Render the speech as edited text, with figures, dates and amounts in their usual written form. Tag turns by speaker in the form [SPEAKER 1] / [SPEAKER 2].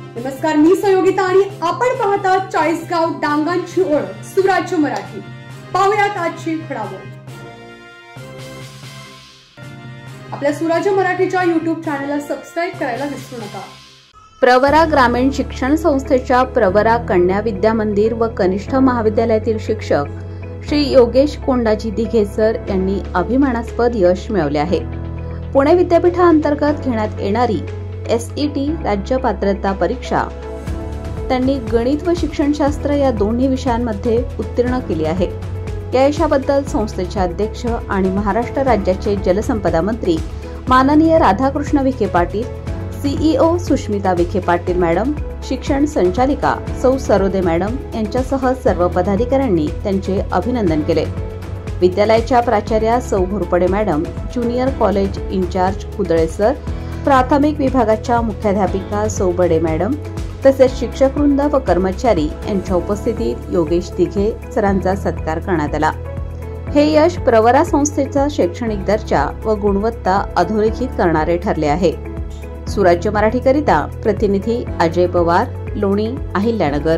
[SPEAKER 1] नमस्कार, मी सहयोगिता आणि आपण पाहता चाळीसगाव डांगांची ओळख सुराज्य मराठी। पाहुयात आजची घडामोड। आपल्या सुराज्य मराठीच्या YouTube चॅनलला सबस्क्राइब करायला विसरू नका।
[SPEAKER 2] प्रवरा ग्रामीण शिक्षण संस्थेच्या प्रवरा कन्या विद्या मंदिर व कनिष्ठ महाविद्यालयातील शिक्षक श्री योगेश कोंडाजी दिघे सर यांनी अभिमानास्पद यश मिळवले आहे। पुणे विद्यापीठाअंतर्गत घेण्यात येणारी SET राज्य पात्रता परीक्षा त्यांनी गणित व शिक्षणशास्त्र या दोन्ही विषयांमध्ये उत्तीर्ण केली आहे। या यशाबद्दल संस्थेचे अध्यक्ष आणि महाराष्ट्र राज्याचे जलसंपदा मंत्री माननीय राधाकृष्ण विखे पाटील, CEO सुष्मिता विखे पाटील मॅडम, शिक्षण संचालिका सौ सरोदे मॅडम यांच्यासह सर्व पदाधिकाऱ्यांनी त्यांचे अभिनंदन केले। विद्यालयाच्या प्राचार्या सौ Ghorpade madam, junior college incharge Kudale sir, प्राथमिक विभागाच्या मुख्याध्यापिका सौ बडे मॅडम तसेच शिक्षकवृंद व कर्मचारी यांच्या उपस्थितीत योगेश दिघे सरांचा सत्कार करण्यात आला। हे यश प्रवरा संस्थेचा शैक्षणिक दर्जा व गुणवत्ता अधोरेखित करणारे ठरले आहे। सुराज्य मराठीकरिता प्रतिनिधी अजय पवार, लोणी, अहिल्यानगर।